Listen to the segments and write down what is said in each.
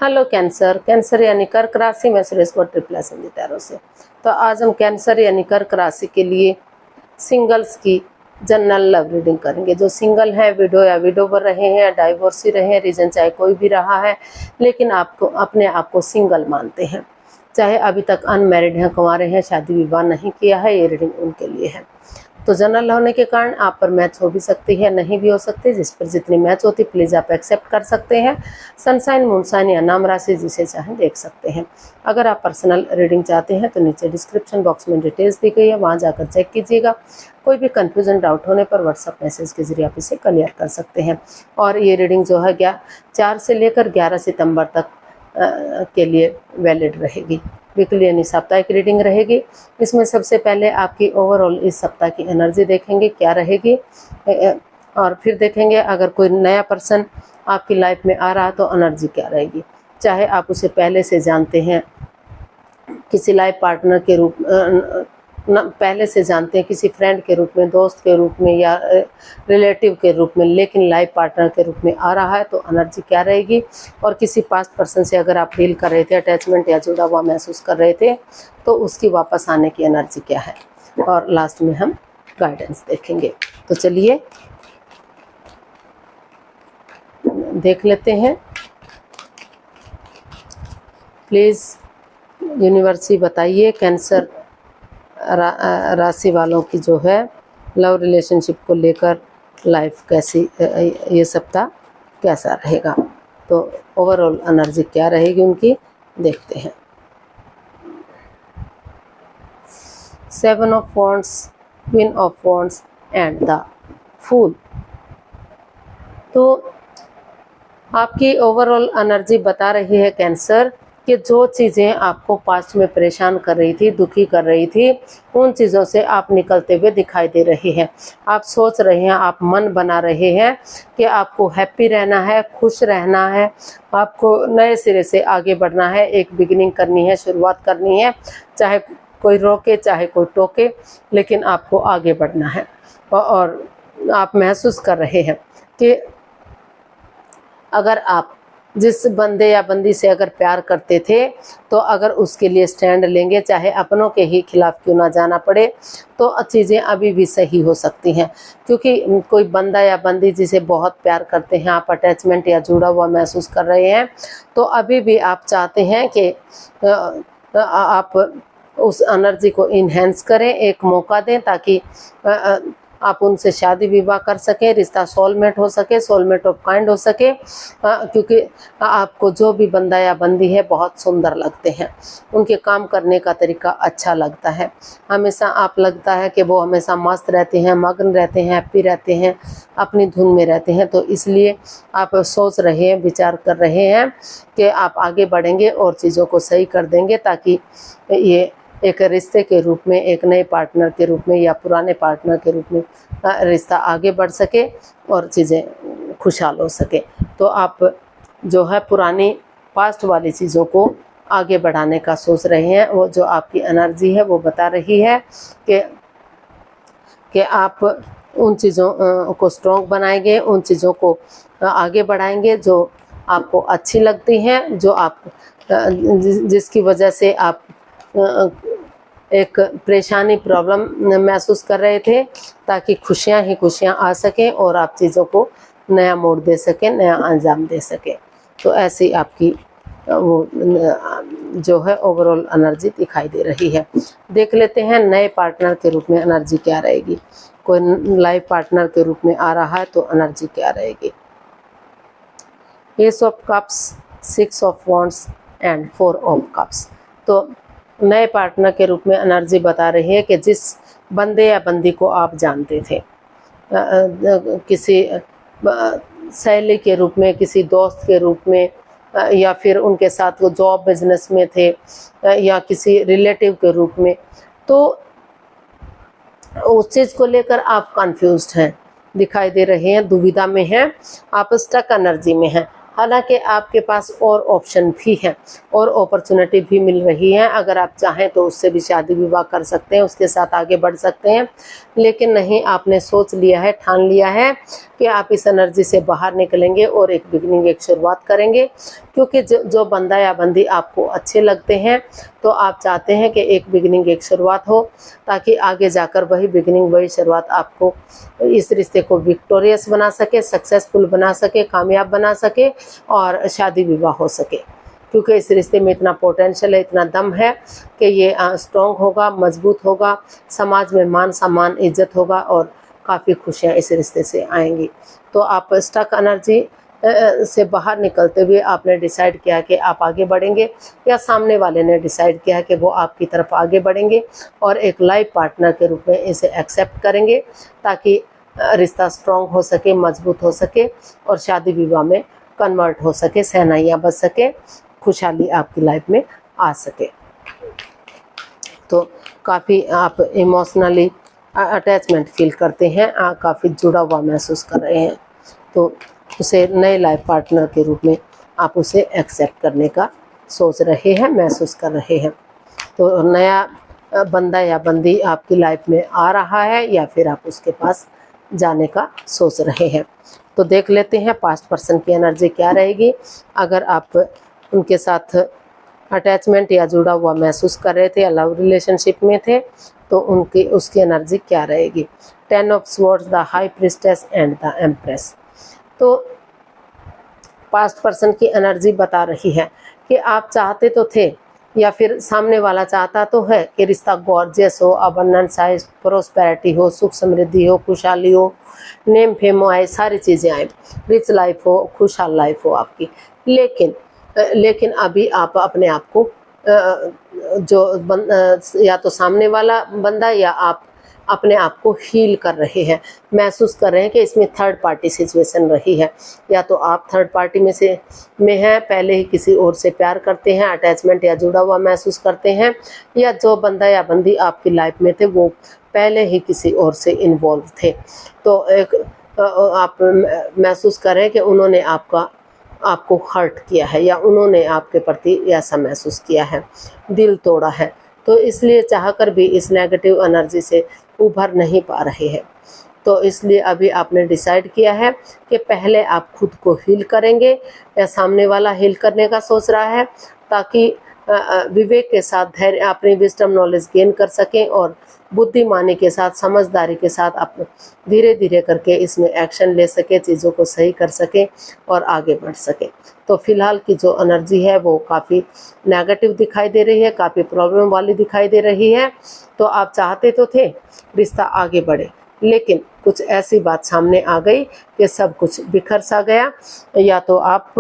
Hello cancer. Cancer यानी कर्क राशि में सुरेश को ट्रिपल टैरो से। तो आज हम कैंसर यानी कर्क राशि के लिए सिंगल्स की जनरल लव रीडिंग करेंगे। जो सिंगल है, विडो या विडोवर रहे हैं, डाइवोर्सी रहे हैं, रीजन चाहे कोई भी रहा है, लेकिन आपको अपने आप को सिंगल मानते हैं, चाहे अभी तक अनमैरिड हैं, कुंवारे हैं, शादी विवाह नहीं किया है, ये रीडिंग उनके लिए है। तो जनरल होने के कारण आप पर मैच हो भी सकती है, नहीं भी हो सकती। जिस पर जितनी मैच होती प्लीज़ आप एक्सेप्ट कर सकते हैं। सनसाइन, मूनसाइन या नाम राशि जिसे चाहें देख सकते हैं। अगर आप पर्सनल रीडिंग चाहते हैं तो नीचे डिस्क्रिप्शन बॉक्स में डिटेल्स दी गई है, वहाँ जाकर चेक कीजिएगा। कोई भी कन्फ्यूजन, डाउट होने पर व्हाट्सअप मैसेज के जरिए आप इसे क्लियर कर सकते हैं। और ये रीडिंग जो है 4 से लेकर 11 सितंबर तक के लिए वैलिड रहेगी। वीकली यानी साप्ताहिक रीडिंग रहेगी। इसमें सबसे पहले आपकी ओवरऑल इस सप्ताह की एनर्जी देखेंगे क्या रहेगी, और फिर देखेंगे अगर कोई नया पर्सन आपकी लाइफ में आ रहा तो एनर्जी क्या रहेगी। चाहे आप उसे पहले से जानते हैं, किसी लाइफ पार्टनर के रूप पहले से जानते हैं, किसी फ्रेंड के रूप में, दोस्त के रूप में या रिलेटिव के रूप में, लेकिन लाइफ पार्टनर के रूप में आ रहा है तो एनर्जी क्या रहेगी। और किसी पास्ट पर्सन से अगर आप डील कर रहे थे, अटैचमेंट या जुड़ा हुआ महसूस कर रहे थे, तो उसकी वापस आने की एनर्जी क्या है। और लास्ट में हम गाइडेंस देखेंगे। तो चलिए देख लेते हैं। प्लीज़ यूनिवर्सिटी बताइए कैंसर राशि वालों की जो है लव रिलेशनशिप को लेकर लाइफ कैसी, ये सप्ताह कैसा रहेगा। तो ओवरऑल एनर्जी क्या रहेगी उनकी देखते हैं। 7 of wands, queen of wands and the fool. तो आपकी ओवरऑल एनर्जी बता रही है कैंसर कि जो चीज़ें आपको पास्ट में परेशान कर रही थी, दुखी कर रही थी, उन चीज़ों से आप निकलते हुए दिखाई दे रही हैं। आप सोच रहे हैं, आप मन बना रहे हैं कि आपको हैप्पी रहना है, खुश रहना है, आपको नए सिरे से आगे बढ़ना है, एक बिगिनिंग करनी है, शुरुआत करनी है। चाहे कोई रोके, चाहे कोई टोके, लेकिन आपको आगे बढ़ना है। और आप महसूस कर रहे हैं कि अगर आप जिस बंदे या बंदी से अगर प्यार करते थे तो अगर उसके लिए स्टैंड लेंगे, चाहे अपनों के ही खिलाफ क्यों ना जाना पड़े, तो चीज़ें अभी भी सही हो सकती हैं। क्योंकि कोई बंदा या बंदी जिसे बहुत प्यार करते हैं, आप अटैचमेंट या जुड़ा हुआ महसूस कर रहे हैं, तो अभी भी आप चाहते हैं कि आप उस एनर्जी को इन्हेंस करें, एक मौका दें, ताकि आप उनसे शादी विवाह कर सकें, रिश्ता सोलमेट हो सके, सोलमेट ऑफ काइंड हो सके। क्योंकि आपको जो भी बंदा या बंदी है बहुत सुंदर लगते हैं, उनके काम करने का तरीका अच्छा लगता है। हमेशा आप लगता है कि वो हमेशा मस्त रहते हैं, मग्न रहते हैं, हैप्पी रहते हैं, अपनी धुन में रहते हैं। तो इसलिए आप सोच रहे हैं, विचार कर रहे हैं कि आप आगे बढ़ेंगे और चीज़ों को सही कर देंगे, ताकि ये एक रिश्ते के रूप में, एक नए पार्टनर के रूप में या पुराने पार्टनर के रूप में रिश्ता आगे बढ़ सके और चीज़ें खुशहाल हो सके। तो आप जो है पुरानी पास्ट वाली चीज़ों को आगे बढ़ाने का सोच रहे हैं। वो जो आपकी एनर्जी है वो बता रही है कि आप उन चीज़ों को स्ट्रॉन्ग बनाएंगे, उन चीज़ों को आगे बढ़ाएंगे जो आपको अच्छी लगती हैं, जो आप जिसकी वजह से आप एक परेशानी, प्रॉब्लम महसूस कर रहे थे, ताकि खुशियां ही खुशियां आ सकें और आप चीज़ों को नया मोड़ दे सकें, नया अंजाम दे सकें। तो ऐसी आपकी वो जो है ओवरऑल एनर्जी दिखाई दे रही है। देख लेते हैं नए पार्टनर के रूप में एनर्जी क्या रहेगी। कोई लाइफ पार्टनर के रूप में आ रहा है तो एनर्जी क्या रहेगी। S of cups, 6 of wands and 4 of cups. तो नए पार्टनर के रूप में एनर्जी बता रही है कि जिस बंदे या बंदी को आप जानते थे, किसी सहेली के रूप में, किसी दोस्त के रूप में, या फिर उनके साथ वो जॉब बिजनेस में थे, या किसी रिलेटिव के रूप में, तो उस चीज़ को लेकर आप कंफ्यूज्ड हैं, दिखाई दे रहे हैं, दुविधा में हैं, आप स्टक एनर्जी में हैं। हालांकि आपके पास और ऑप्शन भी हैं और अपॉर्चुनिटी भी मिल रही है। अगर आप चाहें तो उससे भी शादी विवाह कर सकते हैं, उसके साथ आगे बढ़ सकते हैं, लेकिन नहीं, आपने सोच लिया है, ठान लिया है कि आप इस एनर्जी से बाहर निकलेंगे और एक बिगिनिंग, एक शुरुआत करेंगे। क्योंकि जो बंदा या बंदी आपको अच्छे लगते हैं तो आप चाहते हैं कि एक बिगिनिंग, एक शुरुआत हो, ताकि आगे जाकर वही बिगिनिंग, वही शुरुआत आपको इस रिश्ते को विक्टोरियस बना सके, सक्सेसफुल बना सके, कामयाब बना सके और शादी विवाह हो सके। क्योंकि इस रिश्ते में इतना पोटेंशियल है, इतना दम है कि ये स्ट्रॉन्ग होगा, मजबूत होगा, समाज में मान सम्मान, इज्जत होगा और काफ़ी खुशियाँ इस रिश्ते से आएंगी। तो आप स्टक एनर्जी से बाहर निकलते हुए आपने डिसाइड किया कि आप आगे बढ़ेंगे, या सामने वाले ने डिसाइड किया कि वो आपकी तरफ आगे बढ़ेंगे और एक लाइफ पार्टनर के रूप में इसे एक्सेप्ट करेंगे, ताकि रिश्ता स्ट्रॉन्ग हो सके, मजबूत हो सके और शादी विवाह में कन्वर्ट हो सके, सहनाइयाँ बच सके, खुशहाली आपकी लाइफ में आ सके। तो काफ़ी आप इमोशनली अटैचमेंट फील करते हैं, काफ़ी जुड़ा हुआ महसूस कर रहे हैं, तो उसे नए लाइफ पार्टनर के रूप में आप उसे एक्सेप्ट करने का सोच रहे हैं, महसूस कर रहे हैं। तो नया बंदा या बंदी आपकी लाइफ में आ रहा है या फिर आप उसके पास जाने का सोच रहे हैं। तो देख लेते हैं पास्ट पर्सन की एनर्जी क्या रहेगी। अगर आप उनके साथ अटैचमेंट या जुड़ा हुआ महसूस कर रहे थे या लव रिलेशनशिप में थे तो उसकी एनर्जी क्या रहेगी। 10 of swords, the high priestess and the empress. तो पास्ट पर्सन की एनर्जी बता रही है कि आप चाहते तो थे या फिर सामने वाला चाहता तो है कि रिश्ता गॉर्जियस हो, अबंडेंस आए, प्रोस्पेरिटी हो, सुख समृद्धि हो, खुशहाली हो, नेम फेम आए, सारी चीज़ें आए, रिच लाइफ हो, खुशहाल लाइफ हो आपकी। लेकिन अभी आप अपने आप को या तो सामने वाला बंदा या आप अपने आप को हील कर रहे हैं, महसूस कर रहे हैं कि इसमें थर्ड पार्टी सिचुएशन रही है। या तो आप थर्ड पार्टी में हैं, पहले ही किसी और से प्यार करते हैं, अटैचमेंट या जुड़ा हुआ महसूस करते हैं, या जो बंदा या बंदी आपकी लाइफ में थे वो पहले ही किसी और से इन्वॉल्व थे। तो एक आप महसूस कर रहे हैं कि उन्होंने आपको हर्ट किया है या उन्होंने आपके प्रति ऐसा महसूस किया है, दिल तोड़ा है। तो इसलिए चाहकर भी इस नेगेटिव एनर्जी से उभर नहीं पा रहे हैं। तो इसलिए अभी आपने डिसाइड किया है कि पहले आप खुद को हील करेंगे या सामने वाला हील करने का सोच रहा है, ताकि विवेक के साथ धैर्य, अपनी विजडम नॉलेज गेन कर सकें और बुद्धिमानी के साथ, समझदारी के साथ आप धीरे धीरे करके इसमें एक्शन ले सके, चीज़ों को सही कर सके और आगे बढ़ सके। तो फिलहाल की जो एनर्जी है वो काफ़ी नेगेटिव दिखाई दे रही है, काफ़ी प्रॉब्लम वाली दिखाई दे रही है। तो आप चाहते तो थे रिश्ता आगे बढ़े, लेकिन कुछ ऐसी बात सामने आ गई कि सब कुछ बिखर सा गया। या तो आप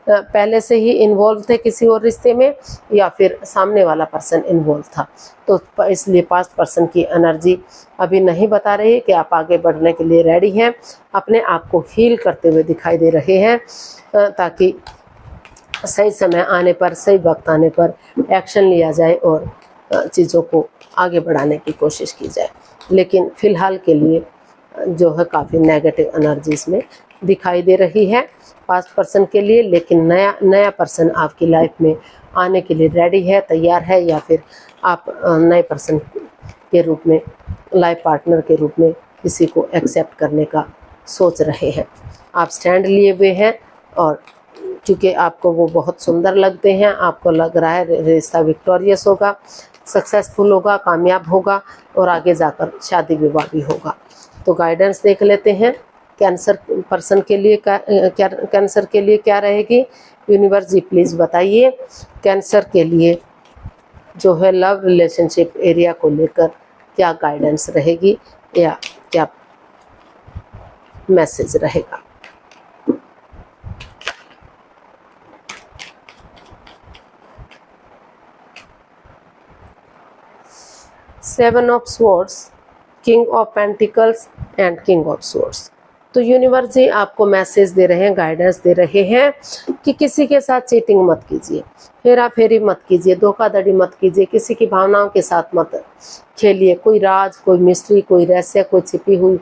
पहले से ही इन्वॉल्व थे किसी और रिश्ते में या फिर सामने वाला पर्सन इन्वॉल्व था। तो इसलिए पास्ट पर्सन की एनर्जी अभी नहीं बता रही कि आप आगे बढ़ने के लिए रेडी हैं, अपने आप को हील करते हुए दिखाई दे रहे हैं, ताकि सही समय आने पर, सही वक्त आने पर एक्शन लिया जाए और चीज़ों को आगे बढ़ाने की कोशिश की जाए। लेकिन फ़िलहाल के लिए जो है काफ़ी नेगेटिव एनर्जी इसमें दिखाई दे रही है पास्ट पर्सन के लिए। लेकिन नया पर्सन आपकी लाइफ में आने के लिए रेडी है, तैयार है, या फिर आप नए पर्सन के रूप में, लाइफ पार्टनर के रूप में किसी को एक्सेप्ट करने का सोच रहे हैं। आप स्टैंड लिए हुए हैं और क्योंकि आपको वो बहुत सुंदर लगते हैं, आपको लग रहा है रिश्ता विक्टोरियस होगा, सक्सेसफुल होगा, कामयाब होगा और आगे जाकर शादी विवाह भी होगा। तो गाइडेंस देख लेते हैं कैंसर पर्सन के लिए कैंसर के लिए क्या रहेगी। यूनिवर्स जी प्लीज़ बताइए कैंसर के लिए जो है लव रिलेशनशिप एरिया को लेकर क्या गाइडेंस रहेगी या क्या मैसेज रहेगा। Seven of swords, king of pentacles and king of swords. तो यूनिवर्स जी आपको मैसेज दे रहे हैं, गाइडेंस दे रहे हैं कि किसी के साथ चीटिंग मत कीजिए, हेरा फेरी मत कीजिए, धोखाधड़ी मत कीजिए, किसी की भावनाओं के साथ मत खेलिए, कोई राज, कोई मिस्ट्री, कोई रहस्य, कोई छिपी हुई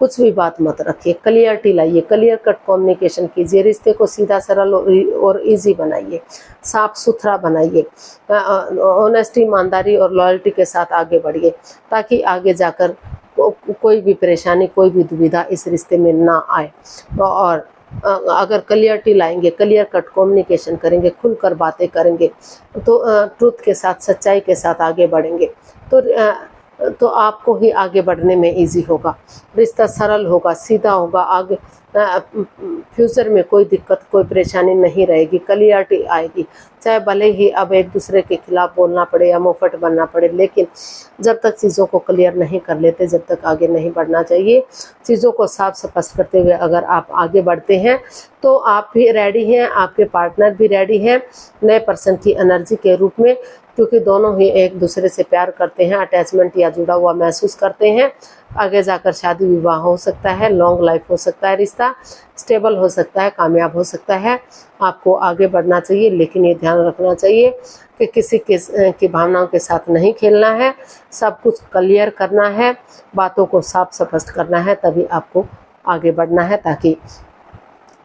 कुछ भी बात मत रखिए। क्लियरिटी लाइए, क्लियर कट कम्युनिकेशन कीजिए, रिश्ते को सीधा सरल और इजी बनाइए, साफ सुथरा बनाइए, ऑनेस्टी, ईमानदारी और लॉयल्टी के साथ आगे बढ़िए, ताकि आगे जाकर कोई भी परेशानी, कोई भी दुविधा इस रिश्ते में ना आए। और अगर क्लियरिटी लाएंगे, क्लियर कट कम्युनिकेशन करेंगे, खुलकर बातें करेंगे, तो ट्रुथ के साथ, सच्चाई के साथ आगे बढ़ेंगे, तो आपको ही आगे बढ़ने में इजी होगा। रिश्ता सरल होगा, सीधा होगा। आगे फ्यूचर में कोई दिक्कत, कोई परेशानी नहीं रहेगी, क्लियरिटी आएगी। चाहे भले ही अब एक दूसरे के खिलाफ बोलना पड़े या मुंहफट बनना पड़े, लेकिन जब तक चीज़ों को क्लियर नहीं कर लेते, जब तक आगे नहीं बढ़ना चाहिए। चीज़ों को साफ स्पष्ट करते हुए अगर आप आगे बढ़ते हैं तो आप भी रेडी हैं, आपके पार्टनर भी रेडी हैं नए पर्सन की एनर्जी के रूप में, क्योंकि दोनों ही एक दूसरे से प्यार करते हैं, अटैचमेंट या जुड़ा हुआ महसूस करते हैं। आगे जाकर शादी विवाह हो सकता है, लॉन्ग लाइफ हो सकता है, रिश्ता स्टेबल हो सकता है, कामयाब हो सकता है। आपको आगे बढ़ना चाहिए, लेकिन ये ध्यान रखना चाहिए कि किसी की भावनाओं के साथ नहीं खेलना है। सब कुछ क्लियर करना है, बातों को साफ स्पष्ट करना है, तभी आपको आगे बढ़ना है, ताकि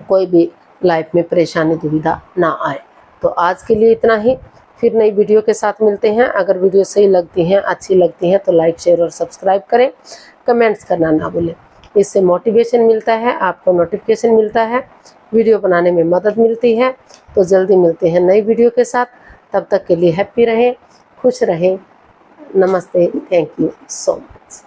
कोई भी लाइफ में परेशानी दुविधा ना आए। तो आज के लिए इतना ही, फिर नई वीडियो के साथ मिलते हैं। अगर वीडियो सही लगती हैं, अच्छी लगती हैं, तो लाइक, शेयर और सब्सक्राइब करें। कमेंट्स करना ना भूलें, इससे मोटिवेशन मिलता है, आपको नोटिफिकेशन मिलता है, वीडियो बनाने में मदद मिलती है। तो जल्दी मिलते हैं नई वीडियो के साथ, तब तक के लिए हैप्पी रहें, खुश रहें। नमस्ते, थैंक यू सो मच।